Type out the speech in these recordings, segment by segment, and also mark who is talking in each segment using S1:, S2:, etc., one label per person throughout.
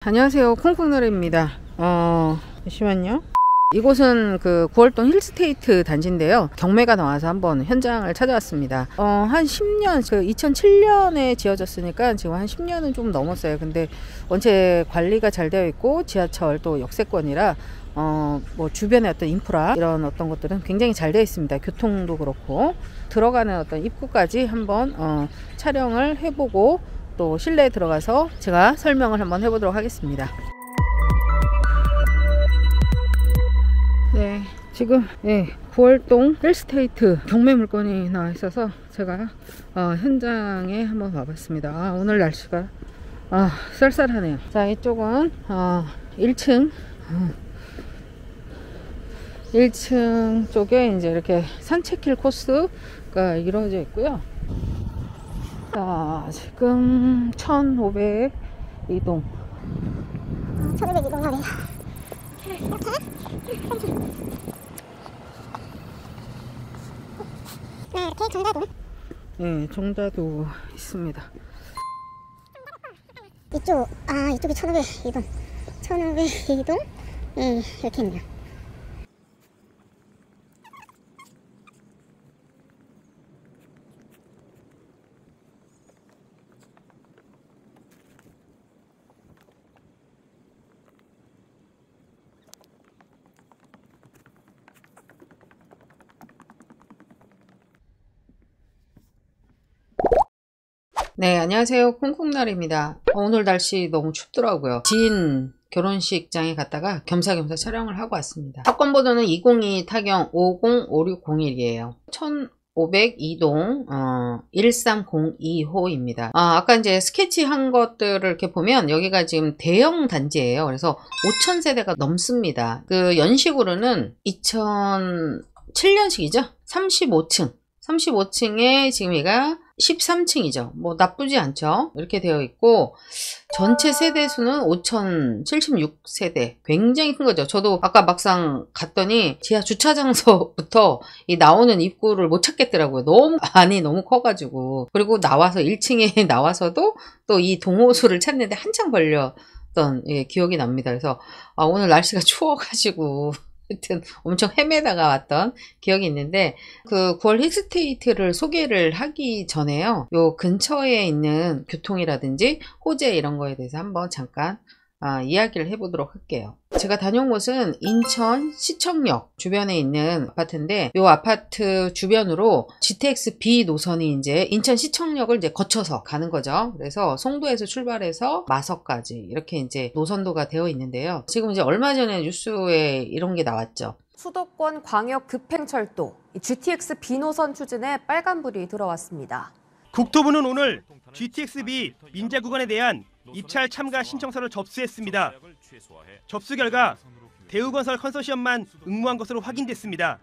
S1: 안녕하세요, 콩콩노래입니다. 잠시만요. 이곳은 그 구월동 힐스테이트 단지인데요. 경매가 나와서 한번 현장을 찾아왔습니다. 한 10년, 2007년에 지어졌으니까 지금 한 10년은 좀 넘었어요. 근데 원체 관리가 잘 되어 있고 지하철 또 역세권이라 뭐 주변의 어떤 인프라 이런 어떤 것들은 굉장히 잘 되어 있습니다. 교통도 그렇고 들어가는 어떤 입구까지 한번 촬영을 해보고 또 실내에 들어가서 제가 설명을 한번 해보도록 하겠습니다. 네, 지금 구월동 힐스테이트 경매 물건이 나와 있어서 제가 현장에 한번 와봤습니다. 오늘 날씨가 쌀쌀하네요. 자, 이쪽은 1층 1층 쪽에 이제 이렇게 산책길 코스가 이루어져 있고요. 자, 지금 1502동
S2: 1502동 하네요. 네, 이렇게 정자동.
S1: 네, 정자도 있습니다.
S2: 이쪽이 1502동. 1502동? 이렇게 있네요.
S1: 네, 안녕하세요, 콩콩날입니다. 오늘 날씨 너무 춥더라고요. 지인 결혼식장에 갔다가 겸사겸사 촬영을 하고 왔습니다. 사건번호는 202 타경 505601이에요 1502동 1302호입니다. 아까 이제 스케치한 것들을 이렇게 보면 여기가 지금 대형 단지예요. 그래서 5000세대가 넘습니다. 그 연식으로는 2007년식이죠. 35층에 지금 얘가 13층이죠. 뭐 나쁘지 않죠. 이렇게 되어 있고 전체 세대 수는 5076세대. 굉장히 큰 거죠. 저도 아까 막상 갔더니 지하 주차장서부터 이 나오는 입구를 못 찾겠더라고요. 너무 커가지고. 그리고 나와서 1층에 나와서도 또 이 동호수를 찾는데 한참 걸렸던 기억이 납니다. 그래서 오늘 날씨가 추워가지고 하여튼 엄청 헤매다가 왔던 기억이 있는데, 그 9월 힐스테이트를 소개를 하기 전에요, 요 근처에 있는 교통이라든지 호재 이런 거에 대해서 한번 잠깐 이야기를 해보도록 할게요. 제가 다녀온 곳은 인천 시청역 주변에 있는 아파트인데, 이 아파트 주변으로 GTX B 노선이 이제 인천 시청역을 이제 거쳐서 가는 거죠. 그래서 송도에서 출발해서 마석까지 이렇게 이제 노선도가 되어 있는데요. 지금 이제 얼마 전에 뉴스에 이런 게 나왔죠.
S3: 수도권 광역 급행철도 GTX B 노선 추진에 빨간불이 들어왔습니다.
S4: 국토부는 오늘 GTX-B 민자 구간에 대한 입찰 참가 신청서를 접수했습니다. 접수 결과 대우건설 컨소시엄만 응모한 것으로 확인됐습니다.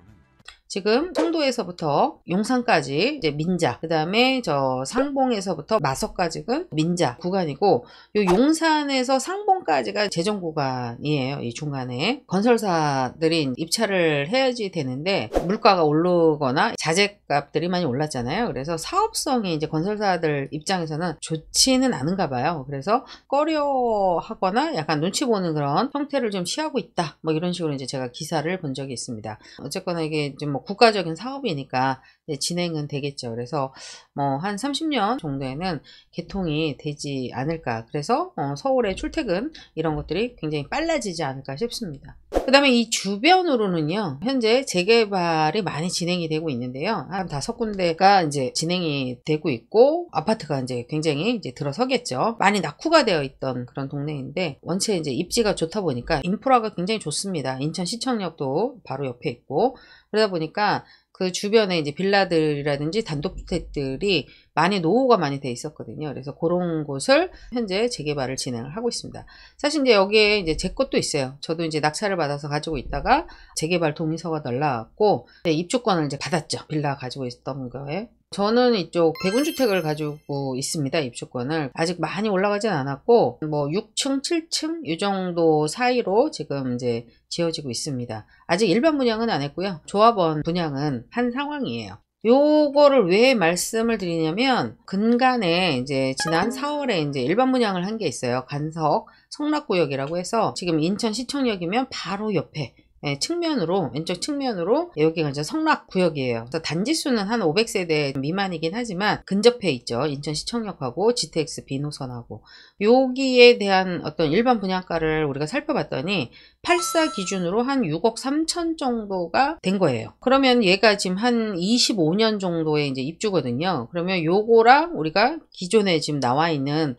S1: 지금 송도에서부터 용산까지 이제 민자, 그 다음에 저 상봉에서부터 마석까지는 민자 구간이고, 요 용산에서 상봉까지가 재정 구간이에요. 이 중간에 건설사들이 입찰을 해야지 되는데 물가가 오르거나 자재값들이 많이 올랐잖아요. 그래서 사업성이 이제 건설사들 입장에서는 좋지는 않은가 봐요. 그래서 꺼려하거나 약간 눈치 보는 그런 형태를 좀 취하고 있다, 뭐 이런 식으로 이제 제가 기사를 본 적이 있습니다. 어쨌거나 이게 좀 뭐 국가적인 사업이니까 진행은 되겠죠. 그래서 뭐 한 30년 정도에는 개통이 되지 않을까. 그래서 서울의 출퇴근 이런 것들이 굉장히 빨라지지 않을까 싶습니다. 그 다음에 이 주변으로는요, 현재 재개발이 많이 진행이 되고 있는데요. 한 5군데가 이제 진행이 되고 있고, 아파트가 이제 굉장히 이제 들어서겠죠. 많이 낙후가 되어 있던 그런 동네인데, 원체 이제 입지가 좋다 보니까 인프라가 굉장히 좋습니다. 인천 시청역도 바로 옆에 있고, 그러다 보니까 그 주변에 이제 빌라들이라든지 단독주택들이 많이 노후가 많이 돼 있었거든요. 그래서 그런 곳을 현재 재개발을 진행을 하고 있습니다. 사실 이제 여기에 이제 제 것도 있어요. 저도 이제 낙찰을 받아서 가지고 있다가 재개발 동의서가 날라왔고 입주권을 이제 받았죠. 빌라 가지고 있던 거에. 저는 이쪽 배군주택을 가지고 있습니다. 입주권을. 아직 많이 올라가진 않았고 뭐 6층, 7층 이 정도 사이로 지금 이제 지어지고 있습니다. 아직 일반 분양은 안 했고요. 조합원 분양은 한 상황이에요. 요거를 왜 말씀을 드리냐면, 근간에 이제 지난 4월에 이제 일반 분양을 한 게 있어요. 간석 성락구역이라고 해서 지금 인천시청역이면 바로 옆에 측면으로, 왼쪽 측면으로 여기가 이제 성락구역이에요. 그래서 단지 수는 한 500세대 미만이긴 하지만 근접해 있죠. 인천시청역하고 GTX B노선하고. 여기에 대한 어떤 일반 분양가를 우리가 살펴봤더니 84 기준으로 한 6억 3천 정도가 된 거예요. 그러면 얘가 지금 한 25년 정도의 이제 입주거든요. 그러면 요거랑 우리가 기존에 지금 나와 있는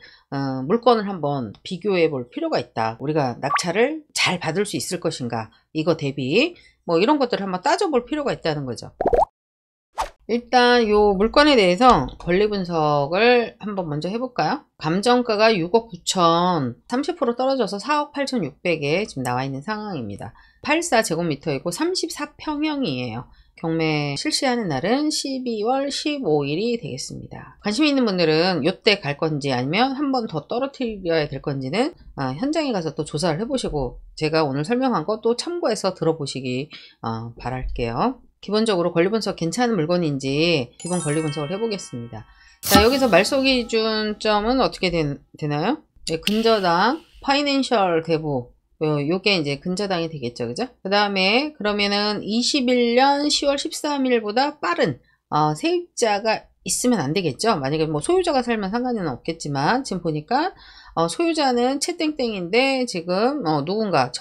S1: 물건을 한번 비교해 볼 필요가 있다. 우리가 낙찰을 잘 받을 수 있을 것인가, 이거 대비 뭐 이런 것들을 한번 따져볼 필요가 있다는 거죠. 일단 요 물건에 대해서 권리 분석을 한번 먼저 해볼까요? 감정가가 6억 9천, 30% 떨어져서 4억 8,600에 지금 나와 있는 상황입니다. 84제곱미터이고 34평형이에요. 경매 실시하는 날은 12월 15일이 되겠습니다. 관심 있는 분들은 요때 갈 건지 아니면 한 번 더 떨어뜨려야 될 건지는 현장에 가서 또 조사를 해보시고 제가 오늘 설명한 거 또 참고해서 들어보시기 바랄게요. 기본적으로 권리분석 괜찮은 물건인지 기본 권리분석을 해보겠습니다. 자, 여기서 말소 기준점은 어떻게 되나요? 네, 근저당, 파이낸셜 대부, 요게 이제 근저당이 되겠죠. 그죠? 그 다음에 그러면은 21년 10월 13일보다 빠른 세입자가 있으면 안 되겠죠. 만약에 뭐 소유자가 살면 상관은 없겠지만 지금 보니까 소유자는 채땡땡인데 지금 누군가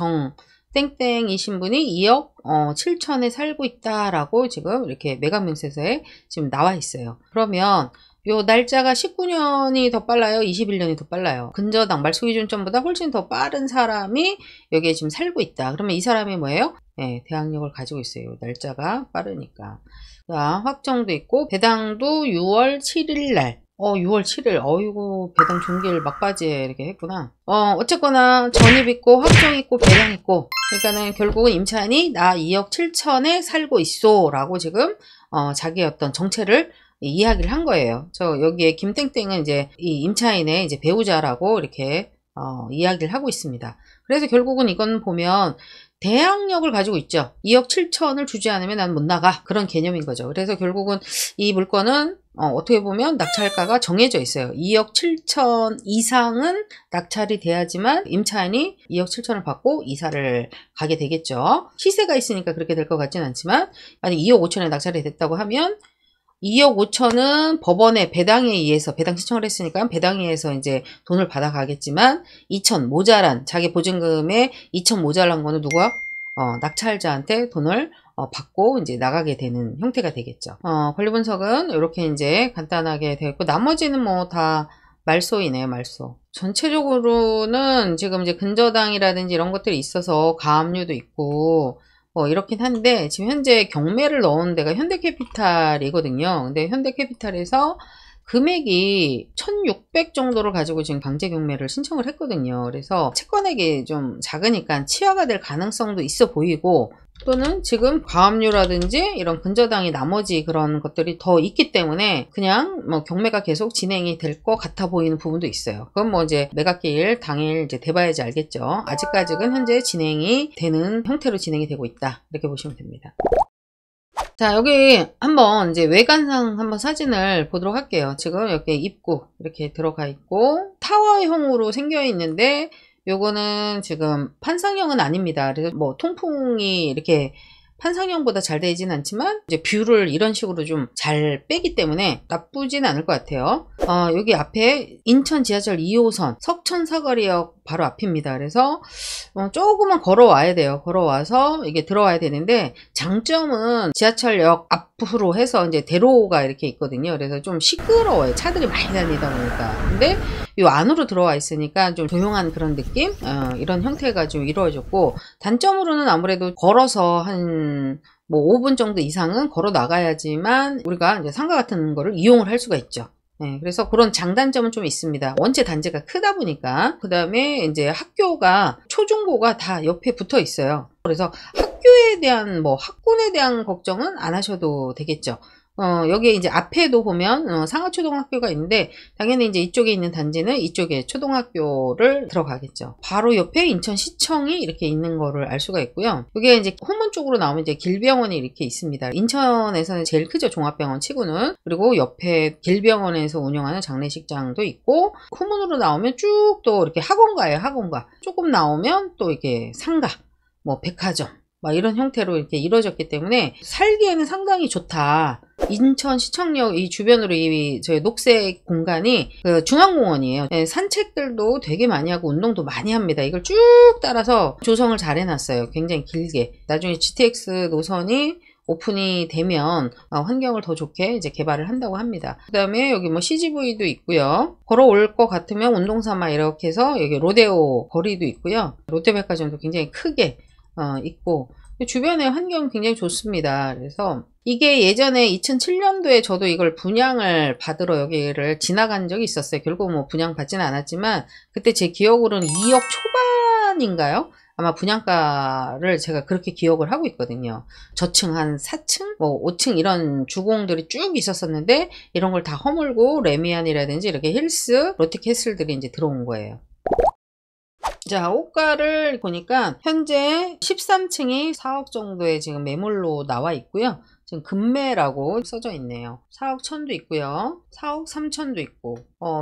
S1: 땡땡이신 분이 2억 7천에 살고 있다라고 지금 이렇게 매각명세서에 지금 나와 있어요. 그러면 요 날짜가 19년이 더 빨라요? 21년이 더 빨라요? 근저당 말소기준점보다 훨씬 더 빠른 사람이 여기에 지금 살고 있다. 그러면 이 사람이 뭐예요? 네, 대항력을 가지고 있어요. 날짜가 빠르니까. 자, 확정도 있고 배당도 6월 7일 날. 6월 7일. 어이구, 배당 종길 막바지에 이렇게 했구나. 어쨌거나 전입 있고 확정 있고 배당 있고. 그러니까는 결국은 임차인이 나 2억 7천에 살고 있어 라고 지금 자기의 어떤 정체를 이야기를 한 거예요. 여기에 김땡땡은 이제 이 임차인의 이제 배우자라고 이렇게 이야기를 하고 있습니다. 그래서 결국은 이건 보면 대항력을 가지고 있죠. 2억 7천을 주지 않으면 난 못 나가. 그런 개념인 거죠. 그래서 결국은 이 물건은 어떻게 보면 낙찰가가 정해져 있어요. 2억 7천 이상은 낙찰이 돼야지만 임차인이 2억 7천을 받고 이사를 가게 되겠죠. 시세가 있으니까 그렇게 될 것 같지는 않지만 만약 2억 5천에 낙찰이 됐다고 하면 2억 5천은 법원의 배당에 의해서 배당 신청을 했으니까 배당에 의해서 이제 돈을 받아가겠지만 2천 모자란 자기 보증금에 2천 모자란 거는 누가 낙찰자한테 돈을 받고 이제 나가게 되는 형태가 되겠죠. 권리 분석은 이렇게 이제 간단하게 되어 있고 나머지는 뭐 다 말소이네요, 말소. 전체적으로는 지금 이제 근저당이라든지 이런 것들이 있어서 가압류도 있고 이렇긴 한데 지금 현재 경매를 넣은 데가 현대캐피탈이거든요. 근데 현대캐피탈에서 금액이 1,600 정도를 가지고 지금 강제 경매를 신청을 했거든요. 그래서 채권액이 좀 작으니까 치하가 될 가능성도 있어 보이고 또는 지금 가압류라든지 이런 근저당이 나머지 그런 것들이 더 있기 때문에 그냥 뭐 경매가 계속 진행이 될 것 같아 보이는 부분도 있어요. 그건 뭐 이제 매각기일 당일 이제 돼봐야지 알겠죠. 아직까지는 현재 진행이 되는 형태로 진행이 되고 있다. 이렇게 보시면 됩니다. 자, 여기 한번 이제 외관상 한번 사진을 보도록 할게요. 지금 여기 입구 이렇게 들어가 있고 타워형으로 생겨 있는데 요거는 지금 판상형은 아닙니다. 그래서 뭐 통풍이 이렇게 판상형보다 잘 되진 않지만 이제 뷰를 이런 식으로 좀 잘 빼기 때문에 나쁘진 않을 것 같아요. 여기 앞에 인천 지하철 2호선 석천 사거리역 바로 앞입니다. 그래서 조금만 걸어와야 돼요. 걸어와서 이게 들어와야 되는데 장점은 지하철역 앞으로 해서 이제 대로가 이렇게 있거든요. 그래서 좀 시끄러워요. 차들이 많이 다니다 보니까. 근데 요 안으로 들어와 있으니까 좀 조용한 그런 느낌? 이런 형태가 좀 이루어졌고 단점으로는 아무래도 걸어서 한 뭐 5분 정도 이상은 걸어 나가야지만 우리가 이제 상가 같은 거를 이용을 할 수가 있죠. 네, 그래서 그런 장단점은 좀 있습니다. 원체 단지가 크다 보니까. 그 다음에 이제 학교가 초중고가 다 옆에 붙어 있어요. 그래서 학교에 대한 뭐 학군에 대한 걱정은 안 하셔도 되겠죠. 여기에 이제 앞에도 보면 상하초등학교가 있는데 당연히 이제 이쪽에 있는 단지는 이쪽에 초등학교를 들어가겠죠. 바로 옆에 인천시청이 이렇게 있는 거를 알 수가 있고요. 여기에 이제 후문 쪽으로 나오면 이제 길병원이 이렇게 있습니다. 인천에서는 제일 크죠, 종합병원 치고는. 그리고 옆에 길병원에서 운영하는 장례식장도 있고, 후문으로 나오면 쭉 또 이렇게 학원가예요, 학원가. 조금 나오면 또 이렇게 상가, 뭐 백화점, 막 이런 형태로 이렇게 이루어졌기 때문에 살기에는 상당히 좋다. 인천시청역 이 주변으로 이 저희 녹색 공간이 그 중앙공원이에요. 산책들도 되게 많이 하고 운동도 많이 합니다. 이걸 쭉 따라서 조성을 잘 해놨어요. 굉장히 길게. 나중에 GTX 노선이 오픈이 되면 환경을 더 좋게 이제 개발을 한다고 합니다. 그 다음에 여기 뭐 CGV도 있고요. 걸어올 것 같으면 운동삼아 이렇게 해서 여기 로데오 거리도 있고요. 롯데백화점도 굉장히 크게 있고, 주변의 환경 굉장히 좋습니다. 그래서 이게 예전에 2007년도에 저도 이걸 분양을 받으러 여기를 지나간 적이 있었어요. 결국 뭐 분양 받지는 않았지만 그때 제 기억으로는 2억 초반인가요? 아마 분양가를 제가 그렇게 기억을 하고 있거든요. 저층 한 4층, 뭐 5층 이런 주공들이 쭉 있었었는데 이런 걸 다 허물고 레미안이라든지 이렇게 힐스, 롯데캐슬들이 이제 들어온 거예요. 자, 호가를 보니까 현재 13층이 4억 정도의 지금 매물로 나와 있고요. 지금 금매라고 써져 있네요. 4억 1천도 있고요. 4억 3천도 있고.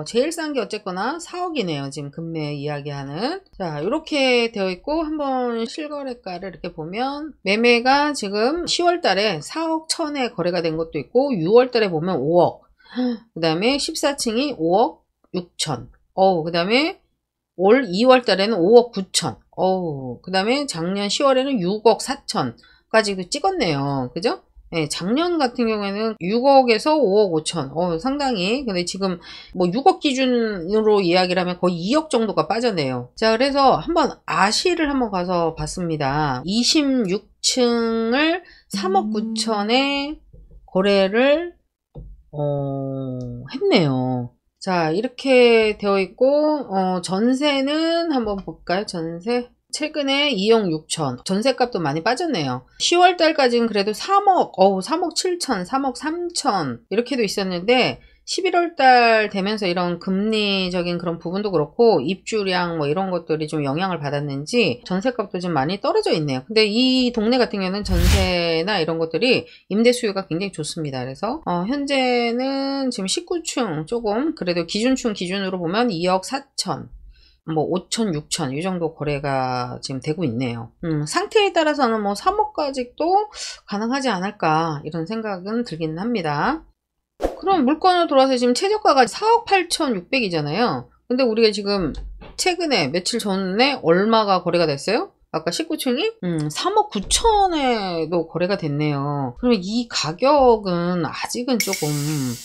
S1: 제일 싼 게 어쨌거나 4억이네요. 지금 금매 이야기하는. 자, 이렇게 되어 있고, 한번 실거래가를 이렇게 보면, 매매가 지금 10월 달에 4억 1천에 거래가 된 것도 있고, 6월 달에 보면 5억. 그 다음에 14층이 5억 6천. 그 다음에 올 2월 달에는 5억 9천. 그 다음에 작년 10월에는 6억 4천까지도 찍었네요. 그죠? 네, 작년 같은 경우에는 6억에서 5억 5천. 상당히. 근데 지금 뭐 6억 기준으로 이야기를 하면 거의 2억 정도가 빠졌네요. 자, 그래서 한번 아시를 한번 가서 봤습니다. 26층을 3억 9천에 거래를 했네요. 자, 이렇게 되어 있고, 전세는 한번 볼까요? 전세. 최근에 2억 6천. 전세값도 많이 빠졌네요. 10월 달까지는 그래도 3억 7천, 3억 3천. 이렇게도 있었는데, 11월 달 되면서 이런 금리적인 그런 부분도 그렇고, 입주량 뭐 이런 것들이 좀 영향을 받았는지, 전세값도 좀 많이 떨어져 있네요. 근데 이 동네 같은 경우는 전세나 이런 것들이 임대 수요가 굉장히 좋습니다. 그래서, 현재는 지금 19층 조금, 그래도 기준층 기준으로 보면 2억 4천. 뭐 5천, 6천 이 정도 거래가 지금 되고 있네요. 상태에 따라서는 뭐 3억까지도 가능하지 않을까 이런 생각은 들기는 합니다. 그럼 물건을 돌아서 지금 최저가가 4억 8,600이잖아요. 근데 우리가 지금 최근에 며칠 전에 얼마가 거래가 됐어요? 아까 19층이 3억 9천에도 거래가 됐네요. 그러면 이 가격은 아직은 조금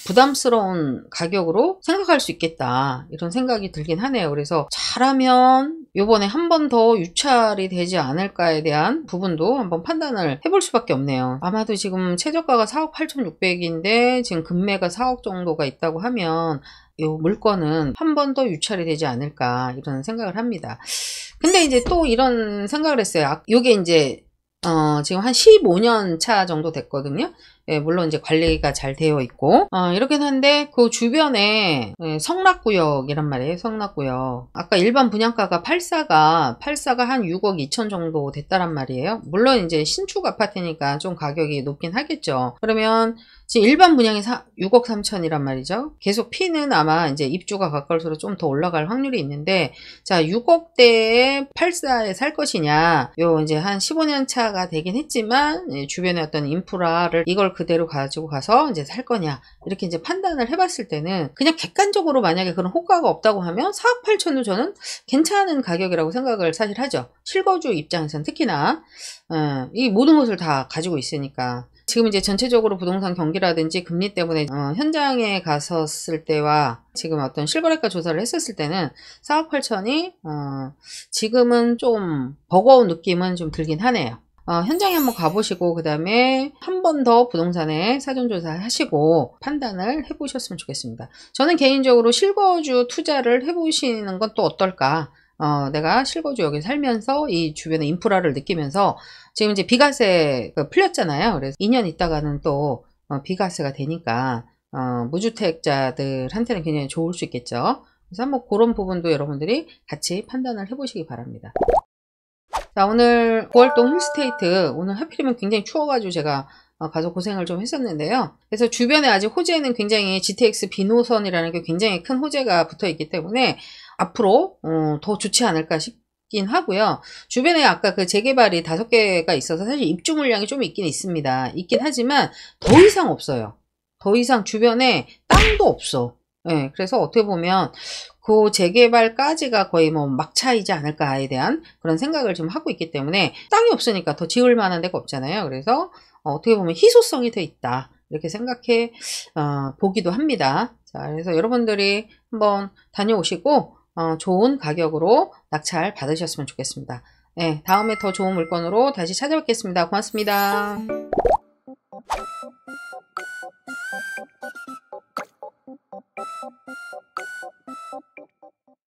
S1: 부담스러운 가격으로 생각할 수 있겠다 이런 생각이 들긴 하네요. 그래서 잘하면 요번에 한 번 더 유찰이 되지 않을까에 대한 부분도 한번 판단을 해볼 수밖에 없네요. 아마도 지금 최저가가 4억 8,600인데 지금 금매가 4억 정도가 있다고 하면 이 물건은 한 번 더 유찰이 되지 않을까 이런 생각을 합니다. 근데 이제 또 이런 생각을 했어요. 요게 이제 지금 한 15년 차 정도 됐거든요. 예, 물론 이제 관리가 잘 되어 있고 이렇긴 한데 그 주변에 성락구역이란 말이에요. 성락구역. 아까 일반 분양가가 84가 한 6억 2천 정도 됐다란 말이에요. 물론 이제 신축 아파트니까 좀 가격이 높긴 하겠죠. 그러면 지금 일반 분양이 6억 3천이란 말이죠. 계속 P는 아마 이제 입주가 가까울수록 좀 더 올라갈 확률이 있는데, 자, 6억대에 84에 살 것이냐, 요 이제 한 15년 차가 되긴 했지만, 주변에 어떤 인프라를 이걸 그대로 가지고 가서 이제 살 거냐, 이렇게 이제 판단을 해봤을 때는, 그냥 객관적으로 만약에 그런 호가가 없다고 하면 4억 8천은 저는 괜찮은 가격이라고 생각을 사실 하죠. 실거주 입장에서는 특히나, 이 모든 것을 다 가지고 있으니까. 지금 이제 전체적으로 부동산 경기라든지 금리 때문에 현장에 갔었을 때와 지금 어떤 실거래가 조사를 했었을 때는 4억 8천이 지금은 좀 버거운 느낌은 좀 들긴 하네요. 현장에 한번 가보시고 그 다음에 한 번 더 부동산에 사전조사 하시고 판단을 해보셨으면 좋겠습니다. 저는 개인적으로 실거주 투자를 해보시는 건 또 어떨까? 내가 실거주 여기 살면서 이 주변의 인프라를 느끼면서 지금 이제 비과세 풀렸잖아요. 그래서 2년 있다가는 또 비과세가 되니까 무주택자들한테는 굉장히 좋을 수 있겠죠. 그래서 한번 그런 부분도 여러분들이 같이 판단을 해보시기 바랍니다. 자, 오늘 고월동 힐스테이트, 오늘 하필이면 굉장히 추워가지고 제가 가서 고생을 좀 했었는데요. 그래서 주변에 아직 호재는 굉장히 GTX B노선이라는 게 굉장히 큰 호재가 붙어 있기 때문에 앞으로 더 좋지 않을까 싶긴 하고요. 주변에 아까 그 재개발이 5개가 있어서 사실 입주 물량이 좀 있긴 있습니다. 있긴 하지만 더 이상 없어요. 더 이상 주변에 땅도 없어. 네, 그래서 어떻게 보면 그 재개발까지가 거의 뭐 막차이지 않을까에 대한 그런 생각을 지금 하고 있기 때문에 땅이 없으니까 더 지을 만한 데가 없잖아요. 그래서 어떻게 보면 희소성이 더 있다. 이렇게 생각해 보기도 합니다. 자, 그래서 여러분들이 한번 다녀오시고 좋은 가격으로 낙찰 받으셨으면 좋겠습니다. 네, 다음에 더 좋은 물건으로 다시 찾아뵙겠습니다. 고맙습니다.